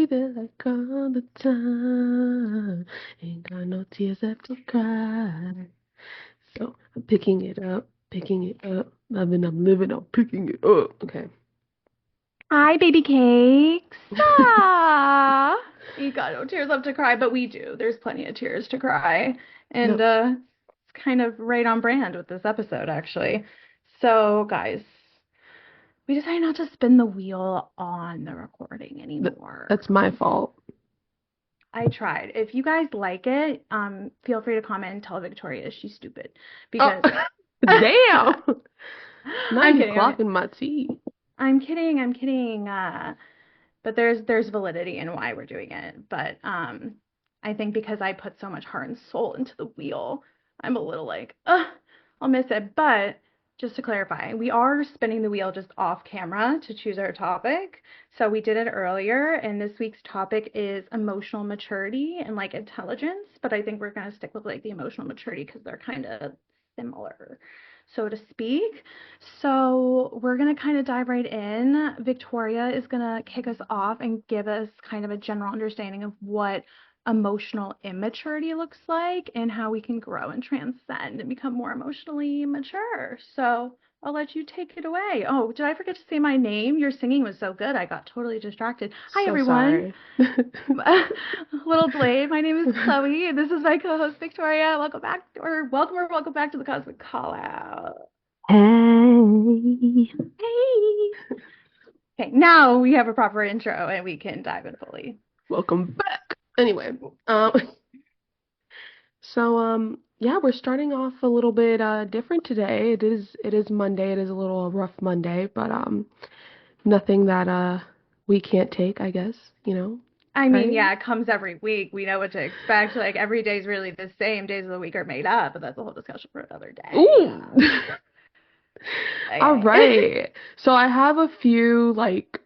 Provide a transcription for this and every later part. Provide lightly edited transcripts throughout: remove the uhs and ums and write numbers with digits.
baby, like all the time. Ain't got no tears left to cry. So I'm picking it up, picking it up. I'm living, I'm picking it up. Okay. Hi, baby cakes. Ah, you got no tears left to cry, but we do. There's plenty of tears to cry. And No, it's kind of right on brand with this episode, actually. So, guys, we decided not to spin the wheel on the recording th anymore. that's my fault. I tried. If you guys like it, feel free to comment and tell Victoria she's stupid Oh, because damn. Now I'm you kidding. clocking my tea. I'm kidding. I'm kidding. But there's validity in why we're doing it. But I think because I put so much heart and soul into the wheel, I'm a little like, I'll miss it. But just to clarify, we are spinning the wheel just off camera to choose our topic. So we did it earlier, and this week's topic is emotional maturity and like intelligence. But I think we're gonna stick with like the emotional maturity because they're kind of similar, so to speak. So we're going to kind of dive right in. Victoria is going to kick us off and give us kind of a general understanding of what emotional immaturity looks like and how we can grow and transcend and become more emotionally mature. So I'll let you take it away. Oh, did I forget to say my name? Your singing was so good. I got totally distracted. Hi, So everyone. sorry. A little delayed. My name is Chloe, and this is my co-host Victoria. Welcome back, or welcome back to the Cosmic Call Out. Hey. Hey. Okay, now we have a proper intro and we can dive in fully. Welcome back. Anyway, um, yeah, we're starting off a little bit different today. It is Monday. It is a little rough Monday, but nothing that we can't take, I guess, I mean, right? yeah, it comes every week. We know what to expect. Like every day is really the same. Days of the week are made up, but that's a whole discussion for another day. Ooh. All Okay. right. So I have a few like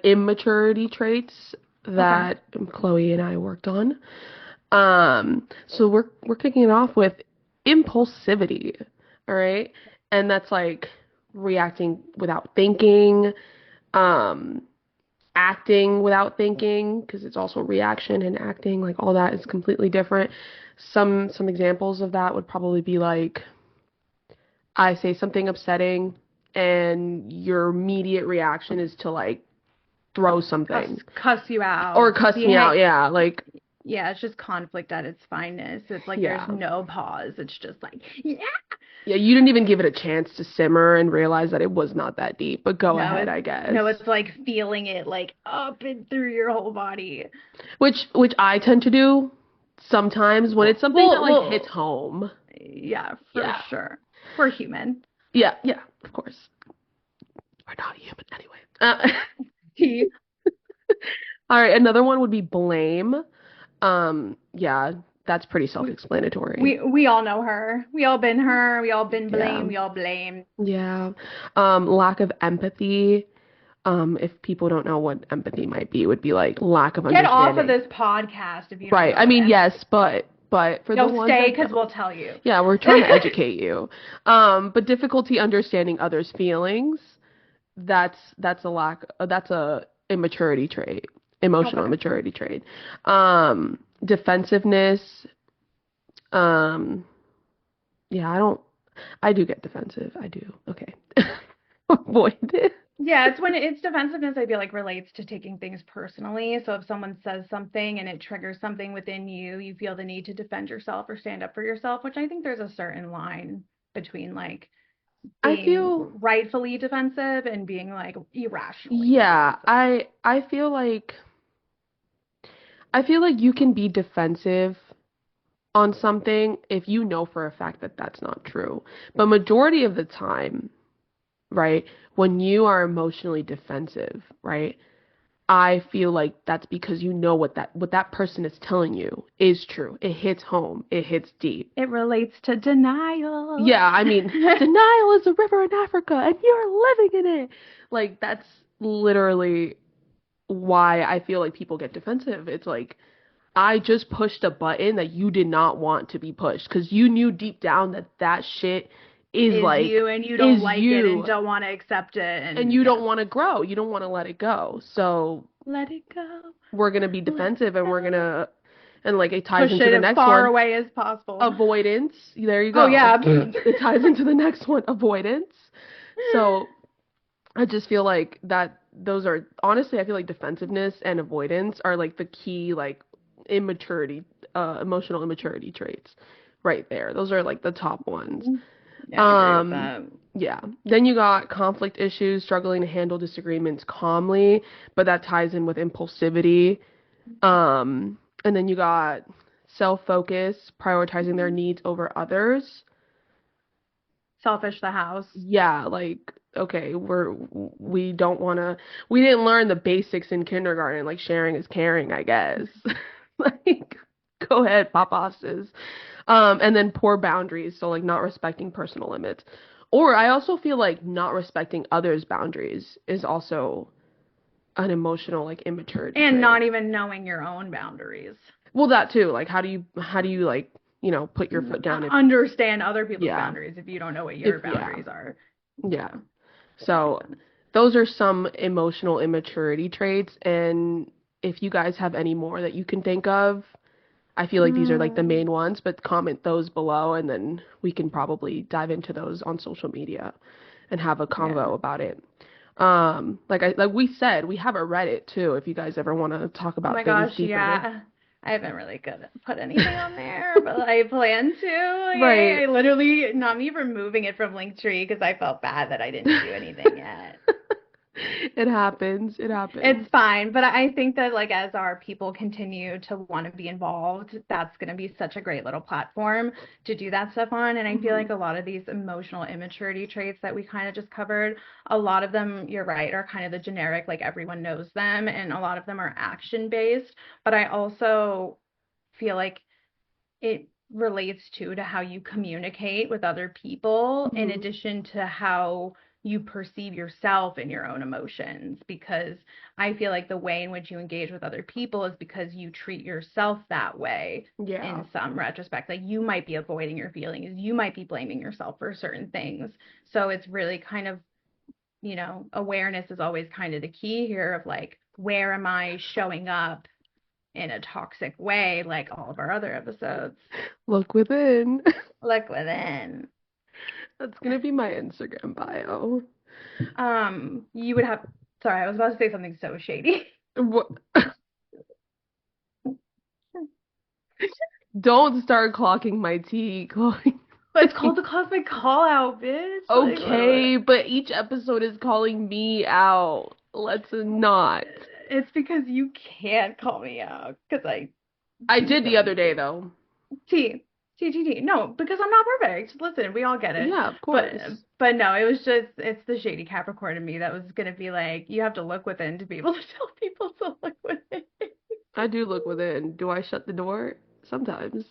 immaturity traits Okay. that Chloe and I worked on. So we're kicking it off with impulsivity, all right? And that's like reacting without thinking, um, acting without thinking, because it's also reaction and acting, like all that is completely different. Some examples of that would probably be like I say something upsetting and your immediate reaction is to like throw something Cuss you or out. cuss Be me out. hang Yeah, like Yeah, it's just conflict at its finest. It's like there's yeah. no pause. It's just like, yeah. Yeah, you didn't even give it a chance to simmer and realize that it was not that deep, but go No, ahead, it's I guess. no, it's like feeling it like up and through your whole body. Which I tend to do sometimes when it's Well, something that well, like hits well, home. yeah, for Yeah. sure. We're human. Yeah, yeah, of course. We're not human anyway. He, All right, another one would be blame. Yeah, that's pretty we, self-explanatory. we all know her. We all been her. We all been Yeah. blamed. We all blame. Yeah. Lack of empathy. If people don't know what empathy might be, it would be like lack of Get off of understanding. this podcast if you don't Right. know I what mean, empathy. yes, but for the No, ones stay that because don't, we'll tell you. yeah, we're trying to educate you. But difficulty understanding others' feelings, that's a lack, that's a immaturity trait, emotional Okay. immaturity trait. Defensiveness, um, yeah, I do get defensive. I do. Okay. Avoid it. Yeah, it's when it's defensiveness, I feel like relates to taking things personally. So if someone says something and it triggers something within you, you feel the need to defend yourself or stand up for yourself, which I think there's a certain line between like I being feel, rightfully defensive and being like irrationally yeah, defensive. I feel like you can be defensive on something if you know for a fact that that's not true. But majority of the time, right, when you are emotionally defensive, right, I feel like that's because you know what that person is telling you is true. It hits home. It hits deep. It relates to denial. Yeah, I mean, denial is a river in Africa and you're living in it. Like that's literally why I feel like people get defensive. It's like I just pushed a button that you did not want to be pushed because you knew deep down that that shit is is like you, and you don't is like it and you, don't want to accept it, and and you yeah, don't want to grow. You don't want to let it go. So let it go, we're gonna be let it defensive, and we're go. gonna, and like it ties Push into it the as next far one, away as possible. avoidance. There you Oh go. yeah. It ties into the next one, avoidance. So I just feel like that those are honestly, I feel like defensiveness and avoidance are like the key like immaturity, emotional immaturity traits right there. Those are like the top ones. Yeah, I agree with Um, that. yeah. Then you got conflict issues, struggling to handle disagreements calmly, but that ties in with impulsivity. And then you got self-focus, prioritizing their needs over others. Selfish the house. Yeah, like okay, we don't want to we didn't learn the basics in kindergarten, like sharing is caring, I guess. Like go ahead, Papasses. And then poor boundaries, so like not respecting personal limits. Or I also feel like not respecting others' boundaries is also an emotional like immaturity And trait. not even knowing your own boundaries. Well, that too. Like how do you like, put your foot down if Understand other people's yeah, boundaries if you don't know what if your yeah, boundaries are. yeah. Yeah, that makes So sense. those are some emotional immaturity traits, and if you guys have any more that you can think of, I feel like these are like the Mm, main ones, but comment those below and then we can probably dive into those on social media and have a yeah. convo about it. Like we said, we have a Reddit too if you guys ever want to talk Oh about my things gosh, deeper. yeah. I haven't really put anything on there, but I plan to. Right. Okay, I literally, not me removing it from Linktree because I felt bad that I didn't do anything yet. It happens. It It's happens. fine, but I think that like as our people continue to want to be involved, that's going to be such a great little platform to do that stuff on. And I feel Hmm. like a lot of these emotional immaturity traits that we kind of just covered, a lot of them, you're right, are kind of the generic, like everyone knows them, and a lot of them are action based. But I also feel like it relates to how you communicate with other people in Hmm. addition to how you perceive yourself and your own emotions, because I feel like the way in which you engage with other people is because you treat yourself that way Yeah. in some retrospect. Like you might be avoiding your feelings, you might be blaming yourself for certain things. So it's really kind of, awareness is always kind of the key here of like, where am I showing up in a toxic way, like all of our other episodes? Look within. Look within. That's gonna be my Instagram bio. You would have, sorry, I was about to say something so shady. What? Don't start clocking my tea, Chloe. But it's called the Cosmic Call Out, bitch. Like, Okay, but each episode is calling me out. Let's not. it's because you can't call me out because I I do did the silly other day things. though. T, T. No, because I'm not perfect. Listen, we all get it. Yeah, of But course. but no, it was just it's the shady Capricorn in me that was gonna be like, you have to look within to be able to tell people to look within. I do look within. Do I shut the door? Sometimes.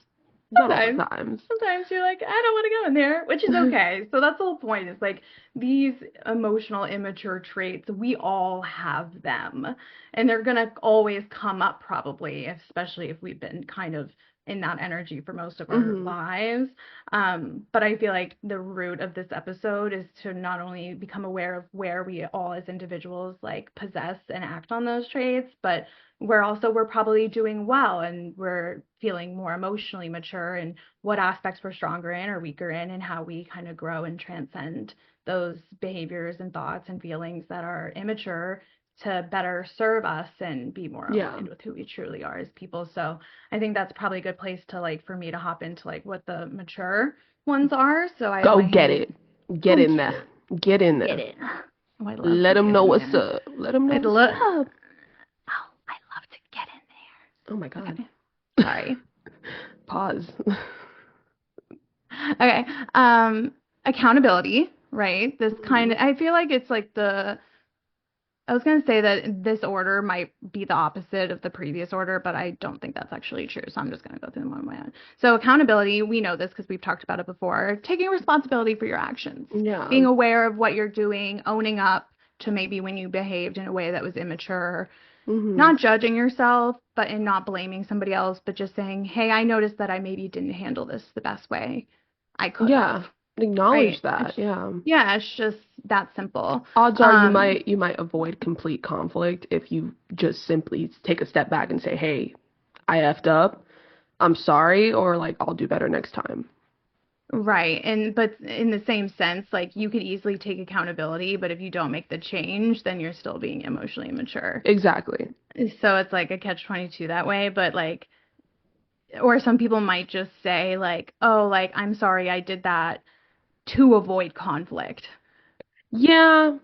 Not all the Sometimes. times. Sometimes you're like, I don't want to go in there, which is okay. So that's the whole point. Is like these emotional immature traits, we all have them. And they're gonna always come up probably, especially if we've been kind of in that energy for most of our Hmm. lives. But I feel like the root of this episode is to not only become aware of where we all as individuals like possess and act on those traits, but we're probably doing well and we're feeling more emotionally mature and what aspects we're stronger in or weaker in and how we kind of grow and transcend those behaviors and thoughts and feelings that are immature to better serve us and be more Yeah. aligned with who we truly are as people. So I think that's probably a good place to like for me to hop into like what the mature ones are. So I have Go my get hand. it. Get Go in there. Get in get there. it. Oh, I love Let to them get know in what's there. up. Let them know I'd what's love. up. Oh, I love to get Oh my in there. God. Okay. Sorry. Pause. Okay. Accountability, right? This kind Mhm. of, I feel like it's like I was going to say that this order might be the opposite of the previous order, but I don't think that's actually true. So I'm just going to go through them one by one. So accountability, we know this because we've talked about it before. Taking responsibility for your actions, Yeah. being aware of what you're doing, owning up to maybe when you behaved in a way that was immature, Hmm. not judging yourself, but in not blaming somebody else, but just saying, hey, I noticed that I maybe didn't handle this the best way I could Yeah. have. Acknowledge right? that. Yeah. Yeah, it's just that simple. Odds are Um, you might avoid complete conflict if you just simply take a step back and say, "Hey, I effed up. I'm sorry," or like, "I'll do better next time." right. And but in the same sense, like you could easily take accountability, but if you don't make the change, then you're still being emotionally immature. Exactly. So it's like a catch-22 that way, but like, or some people might just say like, oh, like I'm sorry I did that to avoid conflict. Yeah.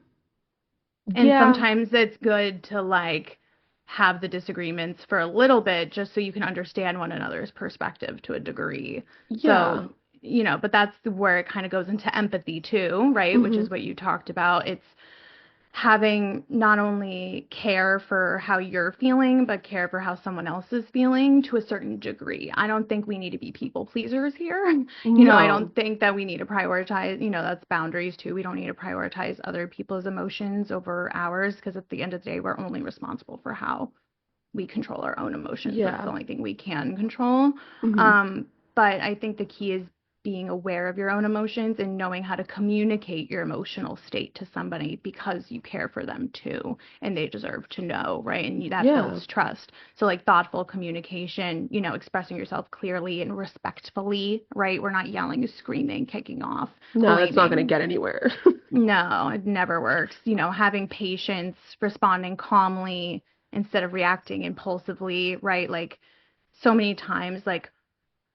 And Yeah. sometimes it's good to like have the disagreements for a little bit just so you can understand one another's perspective to a degree. Yeah. So, but that's where it kind of goes into empathy too, right? Which Mhm. is what you talked about. It's having not only care for how you're feeling, but care for how someone else is feeling to a certain degree. I don't think we need to be people pleasers here. I No. don't think that we need to prioritize, that's boundaries too. We don't need to prioritize other people's emotions over ours because at the end of the day, we're only responsible for how we control our own emotions. That's the Yeah. only thing we can control. Mhm. Um, but I think the key is being aware of your own emotions and knowing how to communicate your emotional state to somebody because you care for them too and they deserve to know, right? And that Yeah. builds trust. So like thoughtful communication, expressing yourself clearly and respectfully, right? We're not yelling, screaming, kicking off, No, that's not going to blaming. get anywhere. No, it never works. Having patience, responding calmly instead of reacting impulsively, right? Like so many times, like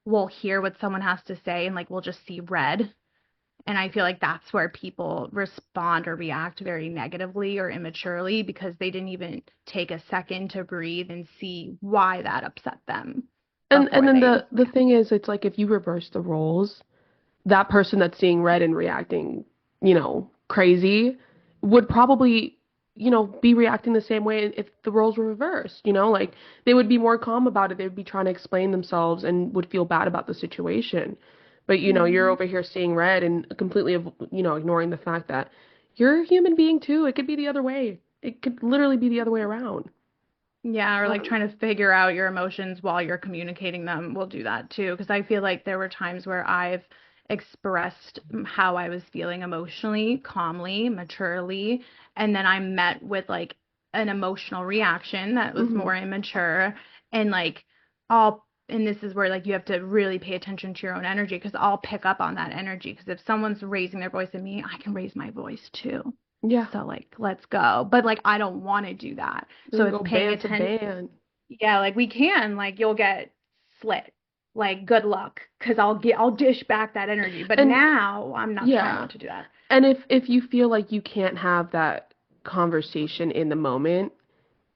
we'll hear what someone has to say and like we'll just see red. And I feel like that's where people respond or react very negatively or immaturely because they didn't even take a second to breathe and see why that upset them And before then they the thing is, it's like if you reverse the roles, that person that's seeing red and reacting, crazy, would probably, be reacting the same way if the roles were reversed, like they would be more calm about it. They would be trying to explain themselves and would feel bad about the situation. But, you're react. over here seeing red and completely, ignoring the fact that you're a human being too. It could be the other way. It could literally be the other way around. Yeah, or like Um, trying to figure out your emotions while you're communicating them will do that too. Because I feel like there were times where I've expressed how I was feeling emotionally, calmly, maturely, and then I'm met with like an emotional reaction that was mhm. more immature. And and this is where like you have to really pay attention to your own energy because I'll pick up on that energy. Because if someone's raising their voice at me, I can raise my voice too. Yeah. So like, let's go. But like, I don't want to do that. We So can it's go paying band to attention. band. Yeah, like we can, like you'll get slit. Like good luck, because I'll dish back that energy. But And now I'm not trying yeah. not to do that. And if you feel like you can't have that conversation in the moment,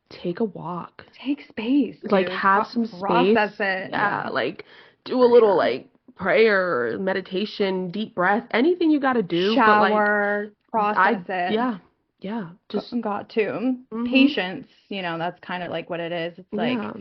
take a walk. Take space, Like dude. have some space. Process it. Yeah, Yeah, like do a for little sure. like prayer or meditation, deep breath, anything you got to do, but like Shower, process I it. yeah. Yeah, just Got to. mhm. Patience, that's kind of like what it is. It's like Yeah.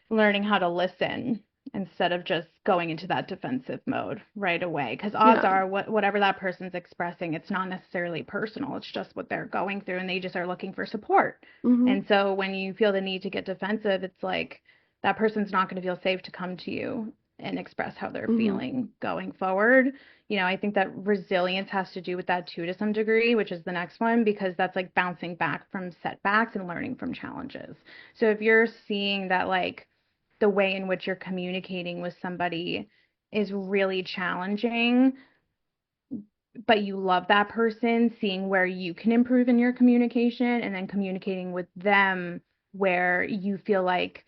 learning how to listen instead of just going into that defensive mode right away. Because odds Yeah. are, whatever that person's expressing, it's not necessarily personal. It's just what they're going through, and they just are looking for support. Mhm. And so when you feel the need to get defensive, it's like that person's not going to feel safe to come to you and express how they're Mhm. feeling going forward. I think that resilience has to do with that too to some degree, which is the next one, because that's like bouncing back from setbacks and learning from challenges. So if you're seeing that like the way in which you're communicating with somebody is really challenging, but you love that person, seeing where you can improve in your communication and then communicating with them where you feel like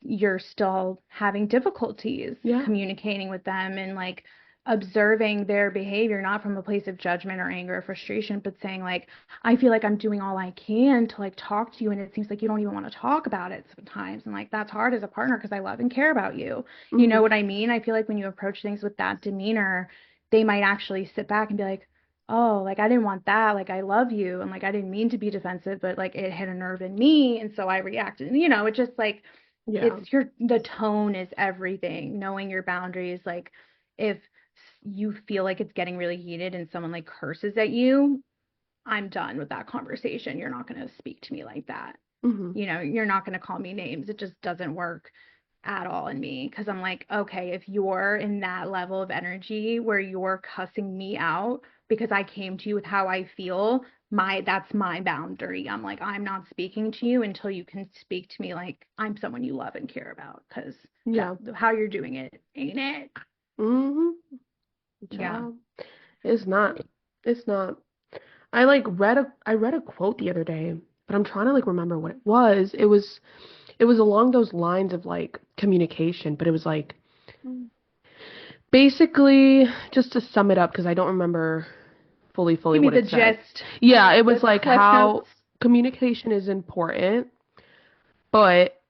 you're still having difficulties Yeah. communicating with them and like observing their behavior, not from a place of judgment or anger or frustration, but saying like, I feel like I'm doing all I can to like talk to you, and it seems like you don't even want to talk about it sometimes. And like, that's hard as a partner because I love and care about you. You know Mhm. what I mean? I feel like when you approach things with that demeanor, they might actually sit back and be like, oh, like I didn't want that. Like I love you. And like I didn't mean to be defensive, but like it hit a nerve in me. And so I reacted. And, it just like Yeah. it's the tone is everything. Knowing your boundaries, like if you feel like it's getting really heated and someone like curses at you, I'm done with that conversation. You're not going to speak to me like that. Mhm. You're not going to call me names. It just doesn't work. at all in me because I'm like, okay, if you're in that level of energy where you're cussing me out because I came to you with how I feel, that's my boundary. I'm like, I'm not speaking to you until you can speak to me like I'm someone you love and care about because that Yeah. how you're doing it ain't it? Mm-hmm. Yeah. Child. It's not. It's not. I read a quote the other day, but I'm trying to like remember what it was. It was along those lines of like communication, but it was like Mm. basically just to sum it up because I don't remember fully Give me what the it said. gist, Yeah, it the was like cliff how notes. communication is important, but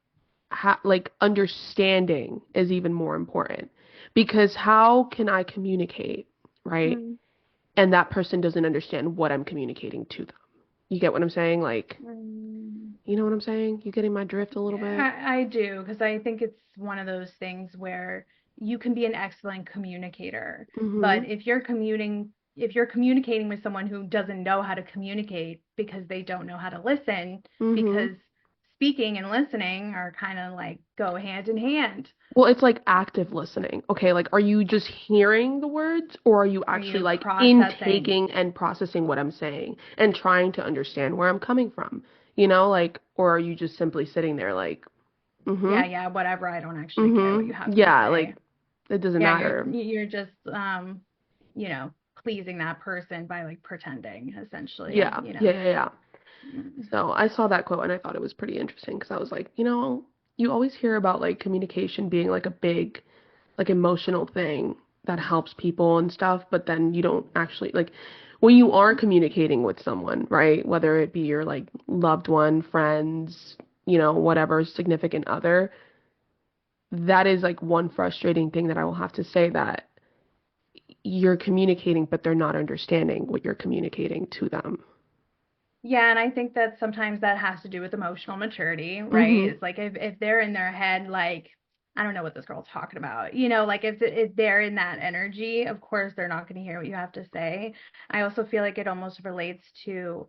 like understanding is even more important because how can I communicate, right? Mm. And that person doesn't understand what I'm communicating to them. You get what I'm saying? Like, Mm. you know what I'm saying? You getting my drift a little bit? I do, because I think it's one of those things where you can be an excellent communicator, but Mhm. if you're communicating with someone who doesn't know how to communicate because they don't know how to listen, Mhm. because speaking and listening are kind of like go hand in hand. Well, it's like active listening. Okay, like are you just hearing the words or are you Are actually you like processing? intaking and processing what I'm saying and trying to understand where I'm coming from? You know, like or are you just simply sitting there like, Yeah, mhm. yeah, whatever. I don't actually care what you Mhm. have to Yeah, say. like it doesn't Yeah, matter. you're just you know, pleasing that person by like pretending essentially, Yeah. you Yeah, know. yeah, yeah. Mm. So I saw that quote and I thought it was pretty interesting because I was like, you always hear about like communication being like a big, like emotional thing that helps people and stuff, but then you don't actually like when you are communicating with someone, right? Whether it be your like loved one, friends, whatever, significant other, that is like one frustrating thing that I will have to say that you're communicating, but they're not understanding what you're communicating to them. Yeah, and I think that sometimes that has to do with emotional maturity, right? Mhm. It's like if they're in their head like I don't know what this girl's talking about. You know, like if they're in that energy, of course they're not going to hear what you have to say. I also feel like it almost relates to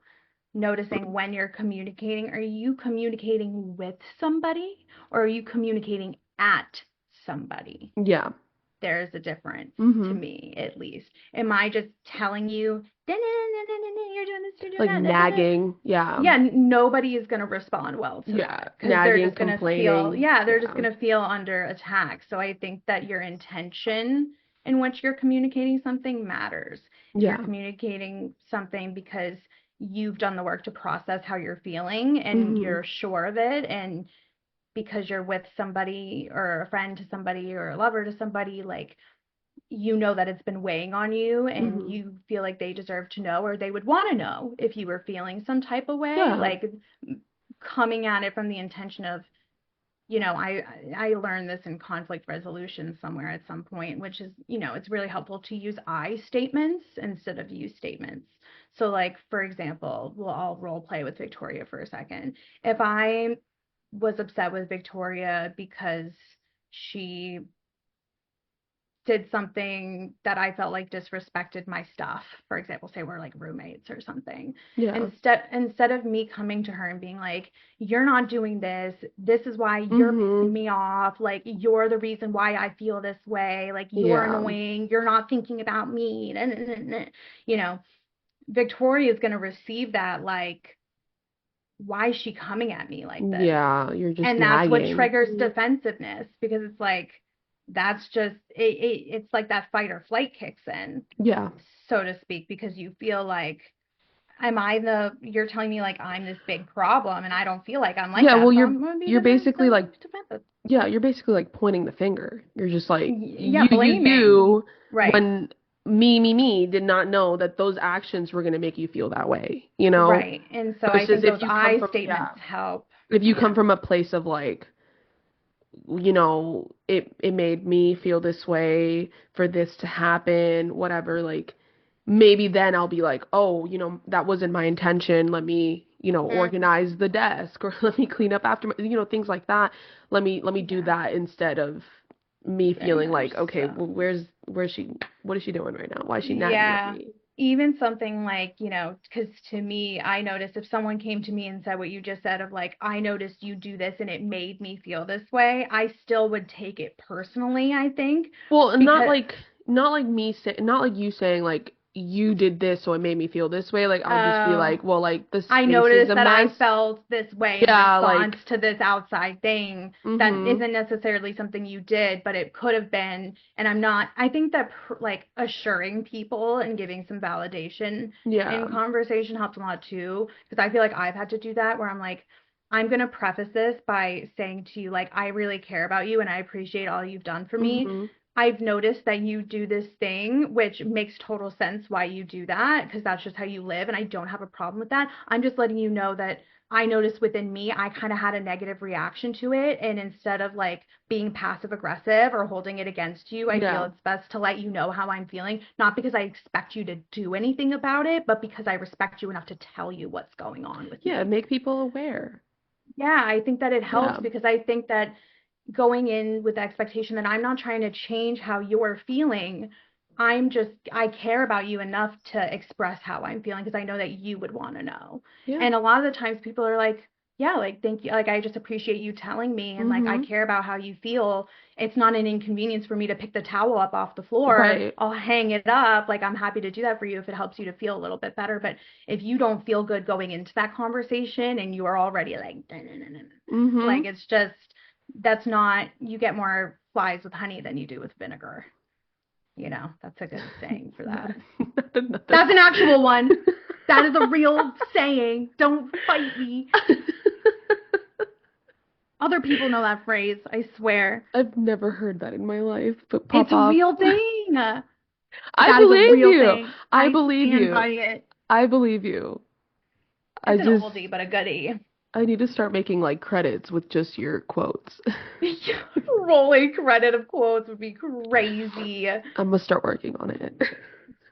noticing when you're communicating. Are you communicating with somebody or are you communicating at somebody? Yeah. There's a difference to Mhm. me, at least. Am I just telling you, you're doing this, you're doing Like that, da, da, da. nagging. Yeah. Yeah, nobody is going to respond well to Yeah. that because they're Nagging, just going to feel, complaining. yeah, they're just Yeah. going to feel under attack. So I think that your intention in which you're communicating something matters. If you're Yeah. communicating something because you've done the work to process how you're feeling and Mhm. you're sure of it, and because you're with somebody or a friend to somebody or a lover to somebody, like you know that it's been weighing on you and Mhm. you feel like they deserve to know or they would want to know if you were feeling some type of way, Yeah. like coming at it from the intention of, you know, I learned this in conflict resolution somewhere at some point, which is, you know, it's really helpful to use I statements instead of you statements. So like for example, we'll all role play with Victoria for a second. If I was upset with Victoria because she did something that I felt like disrespected my stuff. For example, say we're like roommates or something. Yeah. Instead of me coming to her and being like, "You're not doing this. This is why you're pissing Mhm. me off. Like you're the reason why I feel this way. Like you're Yeah. annoying. You're not thinking about me." You know, Victoria is going to receive that like, "Why is she coming at me like this?" Yeah. You're just And that's what nagging. triggers defensiveness because it's like that's just it's like that fight or flight kicks in, Yeah. so to speak, because you feel like am I the you're telling me like I'm this big problem and I don't feel like I'm like Yeah. that, Well, so you're I'm gonna be you're basically like defensive. yeah, you're basically like pointing the finger. You're just like Yeah, blaming. you Right. when me did not know that those actions were gonna make you feel that way, you know? Right. And so I Versus think if those you come I from yeah, statements help. if you come Yeah. from a place of like it made me feel this way for this to happen, whatever, like maybe then I'll be like, oh, that wasn't my intention. Let me, Mm, organize the desk or let me clean up after my, things like that. Let me do yeah. that instead of me Very feeling much like, okay, so. well, where's she, what is she doing right now? Why is she nagging at Yeah. me? even something like, because to me, I noticed if someone came to me and said what you just said of like, I noticed you do this and it made me feel this way, I still would take it personally, I think, Well, and because not like me say, not like you saying like you did this so it made me feel this way. Like I'll just be oh, like, well, like the I space is noticed a that I mess. felt this way in Yeah, response like to this outside thing that mhm. isn't necessarily something you did, but it could have been. And I'm not, I think that like assuring people and giving some validation Yeah. in conversation helps a lot too. Because I feel like I've had to do that where I'm like, I'm going to preface this by saying to you, like, I really care about you and I appreciate all you've done for me. Mhm. I've noticed that you do this thing, which makes total sense why you do that, because that's just how you live, and I don't have a problem with that. I'm just letting you know that I noticed within me, I kind of had a negative reaction to it. And instead of like being passive aggressive or holding it against you, I feel Yeah. it's best to let you know how I'm feeling, not because I expect you to do anything about it, but because I respect you enough to tell you what's going on with Yeah, me. make people aware. Yeah, I think that it helps Yeah. because I think that going in with the expectation that I'm not trying to change how you're feeling. I care about you enough to express how I'm feeling because I know that you would want to know. Yeah. And a lot of the times people are like, yeah, like, thank you. Like, I just appreciate you telling me. And like, I Mhm. care about how you feel. It's not an inconvenience for me to pick the towel up off the floor. Right. I'll hang it up. Like, I'm happy to do that for you if it helps you to feel a little bit better. But if you don't feel good going into that conversation and you are already like, like, Mhm. it's just, that's not, you get more flies with honey than you do with vinegar. That's a good saying for Not, that. not another. That's an actual one. That is a real saying. Don't fight me. Other people know that phrase, I swear. I've never heard that in my life, but pop It's a off. real thing. That I is a believe real you. thing. I I believe stand you. by it. I believe you. I It's an just oldie, but a goodie. I need to start making like credits with just your quotes. Rolling credit of quotes would be crazy. I'm gonna start working on it.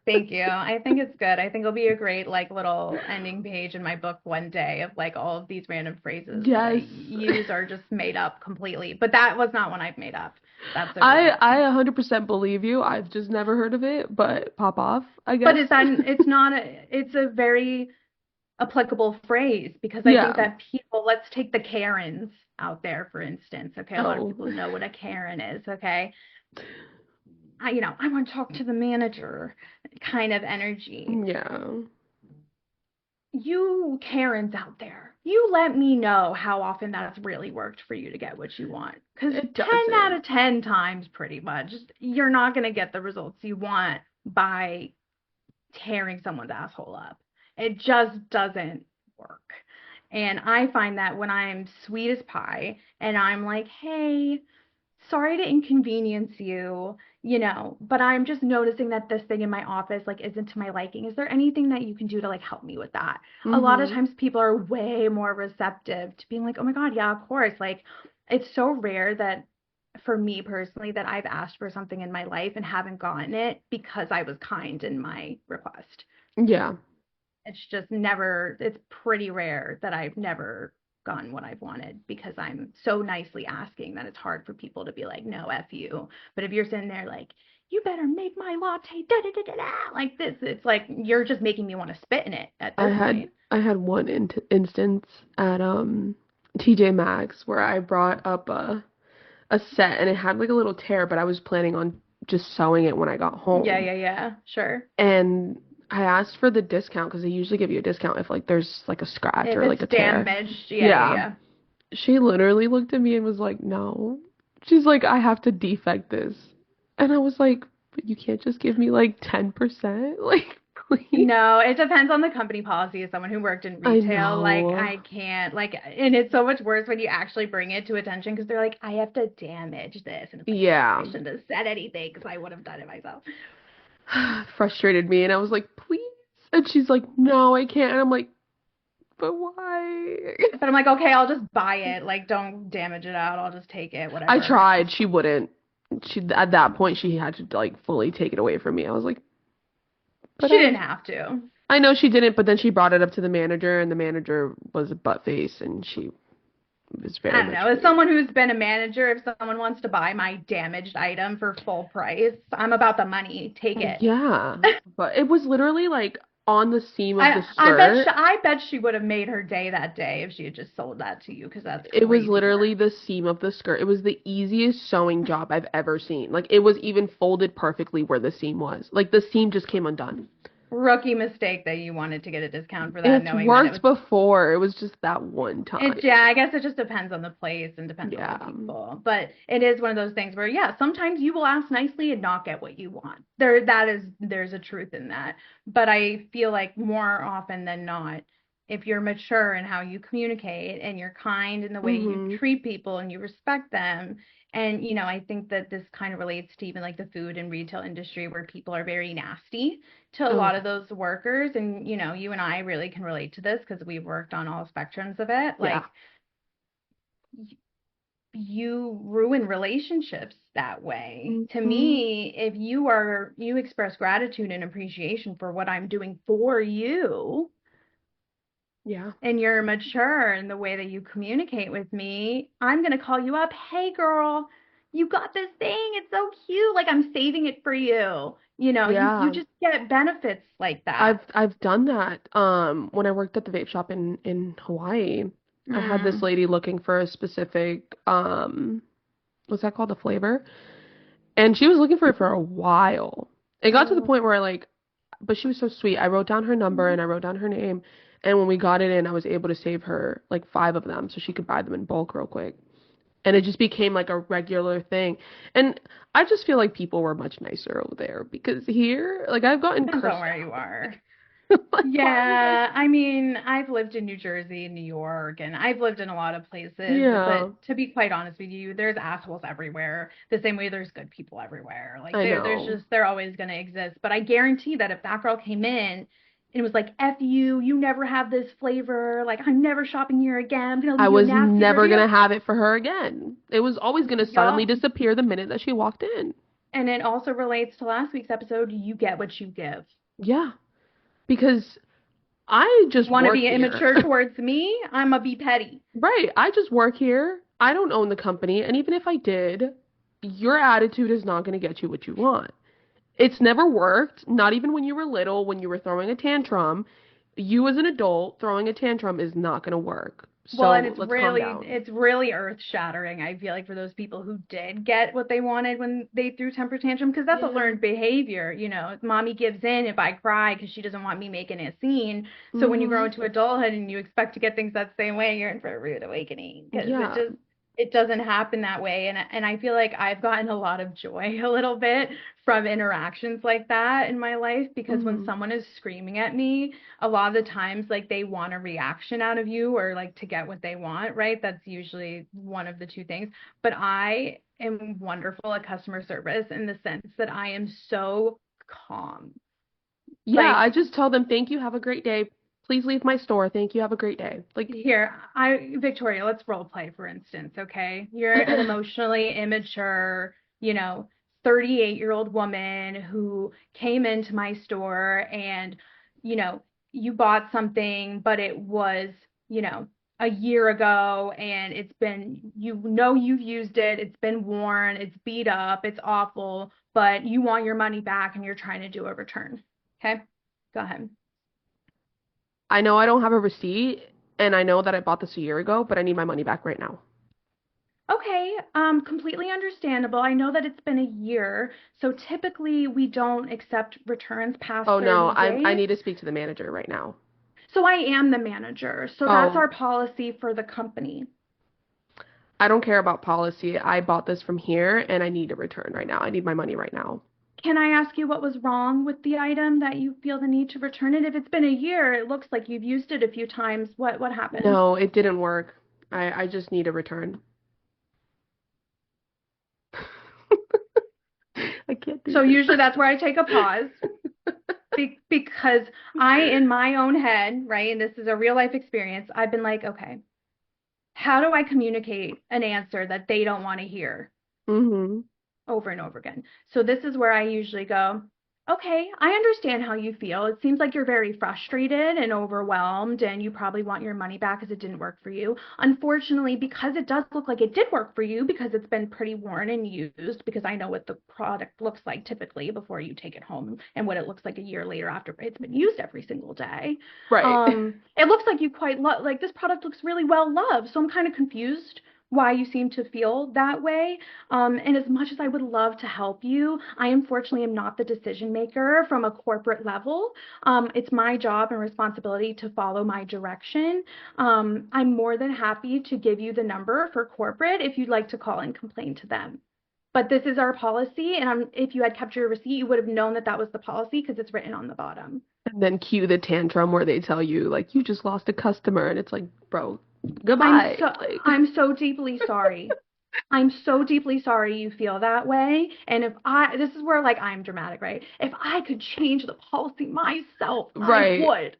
Thank you. I think it's good. I think it'll be a great like little ending page in my book one day of like all of these random phrases that I Yes. use are just made up completely. But that was not one I've made up. That's a real I one. 100% believe you. I've just never heard of it, but pop off, I But guess. it's not it's a very applicable phrase because I think Yeah. that people, let's take the Karens out there, for instance. Okay, a lot of Oh. people know what a Karen is, okay? I want to talk to the manager kind of energy. Yeah. You Karens out there, you let me know how often that's really worked for you to get what you want. Because It 10 out doesn't. of 10 times, pretty much, you're not going to get the results you want by tearing someone's asshole up. It just doesn't work. And I find that when I'm sweet as pie and I'm like, hey, sorry to inconvenience you, but I'm just noticing that this thing in my office like isn't to my liking. Is there anything that you can do to like help me with that? A lot of Mm-hmm. times people are way more receptive to being like, "Oh my God, yeah, of course." Like it's so rare that for me personally that I've asked for something in my life and haven't gotten it because I was kind in my request. Yeah. It's just never, it's pretty rare that I've never gotten what I've wanted because I'm so nicely asking that it's hard for people to be like, no, F you. But if you're sitting there like, you better make my latte da da da da da like this, it's like you're just making me want to spit in it at this point. I had one instance at TJ Maxx where I brought up a set and it had like a little tear, but I was planning on just sewing it when I got Yeah, home. yeah, yeah, sure. And I asked for the discount because they usually give you a discount if like there's like a scratch If or like it's a tear. damaged, yeah, yeah, Yeah. yeah. She literally looked at me and was like, "No." She's like, "I have to defect this." And I was like, "But you can't just give me like 10%? Like, please." No, it depends on the company policy. As someone who worked in I retail, like know. I can't like, and it's so much worse when you actually bring it to attention because they're like, I have to damage this, and it's like, I Yeah. shouldn't have said anything because I would have done it myself. Frustrated me and I was like, "Please." And she's like, "No, I can't." And I'm like, "But why?" But I'm like, okay, I'll just buy it. Like, don't damage it out. I'll just take it, I whatever. tried. She wouldn't. She at that point she had to like fully take it away from me. I was like, "But She didn't have to. I know she didn't, but then she brought it up to the manager and the manager was a butt face and she It was I very don't much know. As me. someone who's been a manager, if someone wants to buy my damaged item for full price, I'm about the money. Take it. Yeah, but it was literally like on the seam of the skirt. I bet she would have made her day that day if she had just sold that to you because that's It was crazy literally work. the seam of the skirt. It was the easiest sewing job I've ever seen. Like it was even folded perfectly where the seam was. Like the seam just came undone. Rookie mistake that you wanted to get a discount for that, It's knowing that it worked was before. It was just that one time. yeah, I guess it just depends on the place and depends on the Yeah. people. But it is one of those things where, yeah, sometimes you will ask nicely and not get what you want. There's a truth in that. But I feel like more often than not, if you're mature in how you communicate and you're kind in the way you Hmm. treat people and you respect them, and I think that this kind of relates to even like the food and retail industry where people are very nasty to a Oh, lot of those workers. And you and I really can relate to this because we've worked on all spectrums of it. yeah. Like you ruin relationships that way. To Hmm. me, if you express gratitude and appreciation for what I'm doing for you, Yeah. and you're mature in the way that you communicate with me, I'm going to call you up. Hey, girl, you got this thing. It's so cute. Like I'm saving it for you. You Yeah. just get benefits like I've that. I've done that. When I worked at the vape shop in Hawaii, I had this Mm. lady looking for a specific what's that called? A flavor? And she was looking for it for a while. It got to the Oh. point where like, but she was so sweet. I wrote down her number and I wrote down her name, and when we got it in, I was able to save her like five of them so she could buy them in bulk real quick. And it just became like a regular thing. And I just feel like people were much nicer over there because here, like I've gotten Depends on cursed where you out. are. Like, why are you guys? Yeah, I mean, I've lived in New Jersey and New York, and I've lived in a lot of places, Yeah, but to be quite honest with you, there's assholes everywhere. The same way there's good people everywhere. Like I there's know. just they're always gonna exist. But I guarantee that if that girl came in and it was like, F you, you never have this flavor, like I'm never shopping here again, I'm gonna I leave you a was nasty never review. gonna have it for her again. It was always gonna suddenly Yup. disappear the minute that she walked in. And it also relates to last week's episode, you get what you give. Yeah, because I You just want to work be here. immature towards me? I'm gonna be petty. Right, I just work here. I don't own the company, and even if I did, your attitude is not gonna get you what you want. It's never worked, not even when you were little, when you were throwing a tantrum. You as an adult throwing a tantrum is not gonna work. Well, and So let's calm down. it's really earth-shattering, I feel like, for those people who did get what they wanted when they threw temper tantrum, because that's a Yeah. learned behavior. Mommy gives in if I cry because she doesn't want me making a scene. So when you grow Hmm. into adulthood and you expect to get things that same way, you're in for a rude awakening because Yeah. it doesn't happen that way. And I feel like I've gotten a lot of joy a little bit from interactions like that in my life because when Hmm. someone is screaming at me, a lot of the times like they want a reaction out of you or like to get what they want, right? That's usually one of the two things. But I am wonderful at customer service in the sense that I am so calm. Yeah, I Like just tell them, thank you, have a great day. Please leave my store. Thank you, have a great day. Like, here, Victoria, let's role play for instance, okay? You're an emotionally immature, 38-year-old woman who came into my store and, you know, you bought something, but it was, you know, a year ago and you've used it, it's been worn, it's beat up, it's awful, but you want your money back and you're trying to do a return. Okay? Go ahead. I know I don't have a receipt, and I know that I bought this a year ago, but I need my money back right now. Okay, completely understandable. I know that it's been a year, so typically we don't accept returns past Oh no, 30 I days. need to speak to the manager right now. So I am the manager. So that's Oh, our policy for the company. I don't care about policy. I bought this from here, and I need a return right now. I need my money right now. Can I ask you what was wrong with the item that you feel the need to return it? If it's been a year, it looks like you've used it a few times. What happened? No, it didn't work. I just need a return. I can't do So this. usually that's where I take a pause because in my own head, right, and this is a real life experience, I've been like, okay, how do I communicate an answer that they don't want to hear Hmm. over and over again? So this is where I usually go. Okay, I understand how you feel. It seems like you're very frustrated and overwhelmed, and you probably want your money back because it didn't work for you. Unfortunately, because it does look like it did work for you because it's been pretty worn and used, because I know what the product looks like typically before you take it home and what it looks like a year later after it's been used every single day. Right. It looks like you quite like this product looks really well loved, so I'm kind of confused why you seem to feel that way. And as much as I would love to help you, I unfortunately am not the decision maker from a corporate level. It's my job and responsibility to follow my direction. I'm more than happy to give you the number for corporate if you'd like to call and complain to them. But this is our policy, and if you had kept your receipt, you would have known that that was the policy because it's written on the bottom. And then cue the tantrum where they tell you, like, you just lost a customer, and it's like, bro, I'm goodbye. so Like, I'm so deeply sorry. I'm so deeply sorry you feel that way. And if this is where like I'm dramatic, right? If I could change the policy myself, I right, would.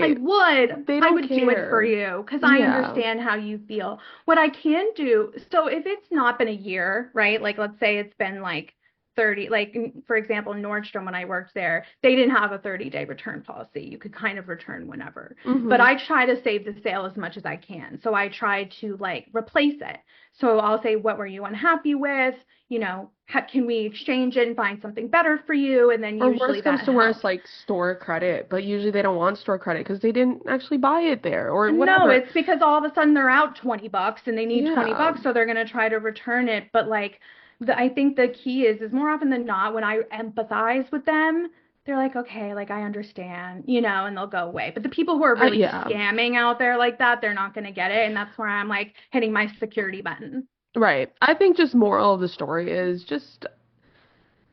I right. would. They I don't would do it for care. you because I Yeah. understand how you feel. What I can do, so if it's not been a year, right? Like let's say it's been like 30, like for example, Nordstrom, when I worked there, they didn't have a 30-day return policy. You could kind of return whenever. But Hmm. I try to save the sale as much as I can. So I try to like replace it. So I'll say, what were you unhappy with? You know, can we exchange it and find something better for you? And then Or usually worst comes that to worst, helps. like store credit, but usually they don't want store credit because they didn't actually buy it there or No, whatever. it's because all of a sudden they're out 20 bucks and they need 20 Yeah. bucks, so they're going to try to return it. But like, I think the key is more often than not, when I empathize with them, they're like, okay, like I understand, and they'll go away. But the people who are really Yeah. scamming out there like that, they're not going to get it. And that's where I'm like hitting my security button. Right. I think just moral of the story is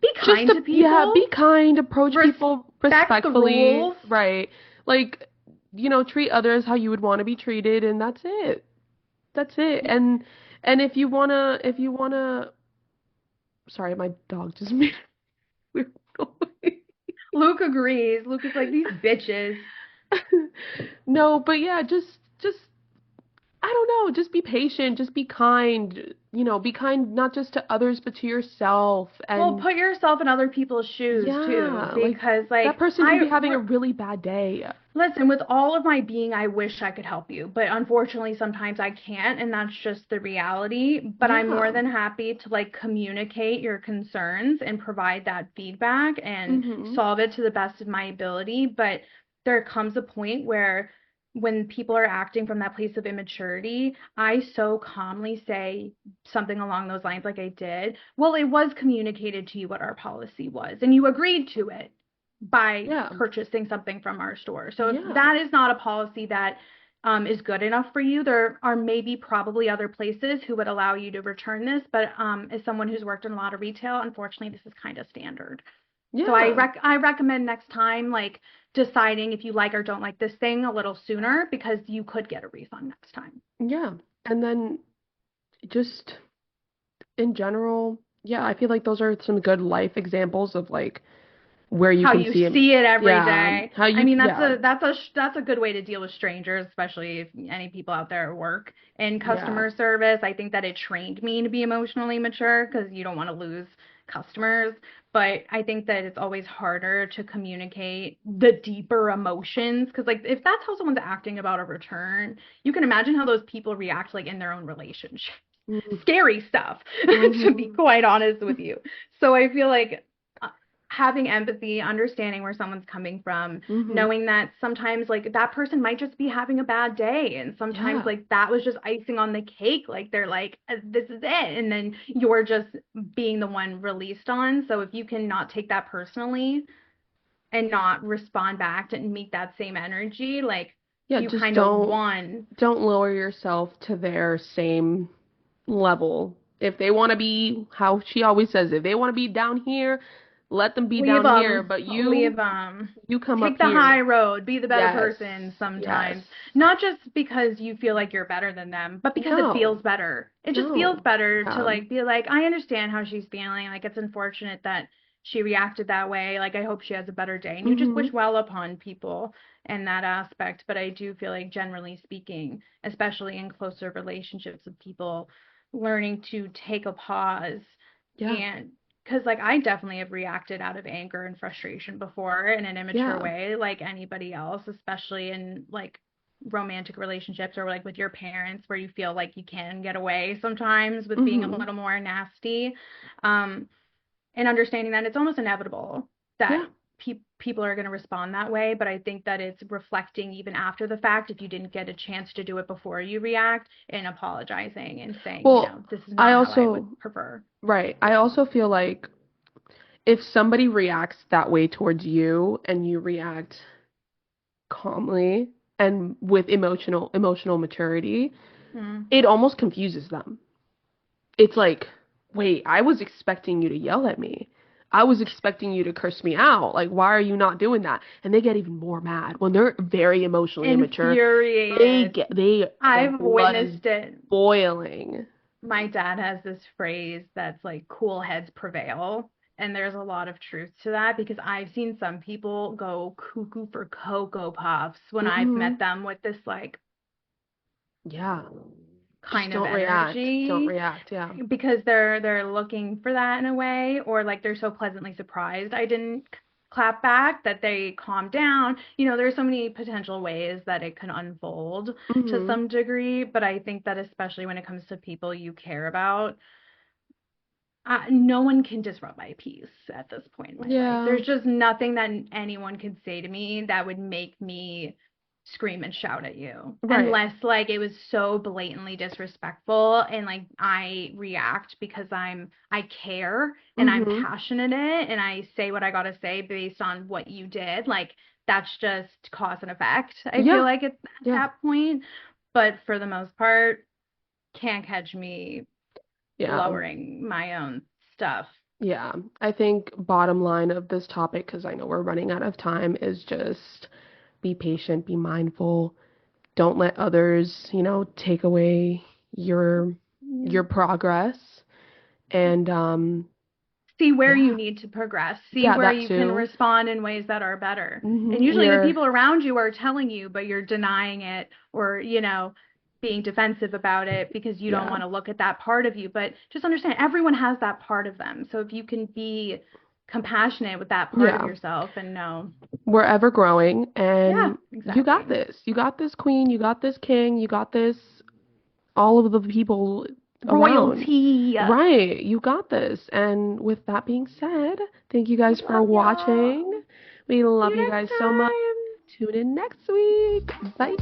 Be kind to yeah, be people, kind, approach people respect the respectfully, rules. right? Like, treat others how you would want to be treated, and that's it. That's it. And if you wanna, sorry, my dog just made a weird noise. Luke agrees. Luke is like, these bitches. No, but yeah, just I don't know, just be patient, just be kind, be kind not just to others but to yourself. Well, And put yourself in other people's shoes too, yeah, like because that like person could be having a really bad day. listen, with all of my being, I wish I could help you, but unfortunately sometimes I can't, and that's just the reality. But I'm more Yeah. than happy to like communicate your concerns and provide that feedback and Mhm. solve it to the best of my ability. But there comes a point where when people are acting from that place of immaturity, I so calmly say something along those lines like I did. Well, it was communicated to you what our policy was, and you agreed to it by Yeah. purchasing something from our store. So if Yeah. that is not a policy that is good enough for you, there are maybe probably other places who would allow you to return this. But as someone who's worked in a lot of retail, unfortunately, this is kind of standard. So Yeah. I recommend next time like deciding if you like or don't like this thing a little sooner because you could get a refund next time. Yeah. And then just in general, yeah, I feel like those are some good life examples of like where you How can you see it. see it every Yeah, day. how I you, mean, yeah, that's a good way to deal with strangers, especially if any people out there work in yeah, customer service. I think that it trained me to be emotionally mature because you don't want to lose customers. But I think that it's always harder to communicate the deeper emotions because, like, if that's how someone's acting about a return, you can imagine how those people react, like, in their own relationship. Scary stuff, to be mm-hmm, quite honest with you. So I feel like having empathy, understanding where someone's coming from, mm-hmm, knowing that sometimes like that person might just be having a bad day and sometimes yeah, like that was just icing on the cake. Like they're like, this is it. And then you're just being the one released on. So if you can not take that personally and not respond back to meet that same energy, like yeah. you Just kind of don't won. don't lower yourself to their same level. If they want to be, how she always says, if they want to be down here, let them be Leave down here. them, But leave you, them. you come up Take the here. high road, be the better Yes, person yes. sometimes. Not just because you feel like you're better than them, but because it No, feels better. It just feels no. better to Yeah. like be like, I understand how she's feeling. Like it's unfortunate that she reacted that way. Like I hope she has a better day. And you just Mm-hmm. wish well upon people in that aspect. But I do feel like generally speaking, especially in closer relationships with people, learning to take a pause Yeah. and because like I definitely have reacted out of anger and frustration before in an immature Yeah. way, like anybody else, especially in like romantic relationships or like with your parents where you feel like you can get away sometimes with being a Hmm. little more nasty. Um, and understanding that it's almost inevitable that Yeah. people are going to respond that way. But I think that it's reflecting even after the fact if you didn't get a chance to do it before you react and apologizing and saying, Well, this is I not how I would also, prefer. right. I also feel like if somebody reacts that way towards you and you react calmly and with emotional maturity, Mm. it almost confuses them. It's like, wait, I was expecting you to yell at me. I was expecting you to curse me out. Like, why are you not doing that? And they get even more mad when they're very emotionally immature. Infuriated. The I've blood is witnessed it. boiling. My dad has this phrase that's like cool heads prevail. And there's a lot of truth to that because I've seen some people go cuckoo for Cocoa Puffs when I've met Hmm. them with this like Yeah. Just kind of don't react. Don't energy react. Yeah. because they're looking for that in a way, or like they're so pleasantly surprised I didn't clap back that they calm down. There's so many potential ways that it can unfold to Hmm. some degree, but I think that especially when it comes to people you care about, no one can disrupt my peace at this point in my life. Yeah. There's just nothing that anyone could say to me that would make me scream and shout at you. Right. Unless like it was so blatantly disrespectful and like I react because I care and I'm Hmm. passionate in it and I say what I gotta say based on what you did. Like that's just cause and effect. I feel Yeah. like at Yeah. that point. But for the most part, can't catch me Yeah. lowering my own stuff. Yeah. I think bottom line of this topic, because I know we're running out of time, is just be patient, be mindful. Don't let others, take away your Yeah. your progress. And See where you yeah. need to progress. See Yeah, where that you can too. respond in ways that are better. And Hmm. usually the people around you are telling you, but you're denying it or, being defensive about it because you don't Yeah. want to look at that part of you. But just understand everyone has that part of them. So if you can be compassionate with that part of Yeah. yourself and know, We're ever growing, yeah, and you got exactly. this. You got this, queen. You got this, king. You got this, all of the people around. Royalty. Right. You got this. And with that being said, thank you guys for Love y'all. watching. We See love you you next guys so much. time. Tune in next week. Bye.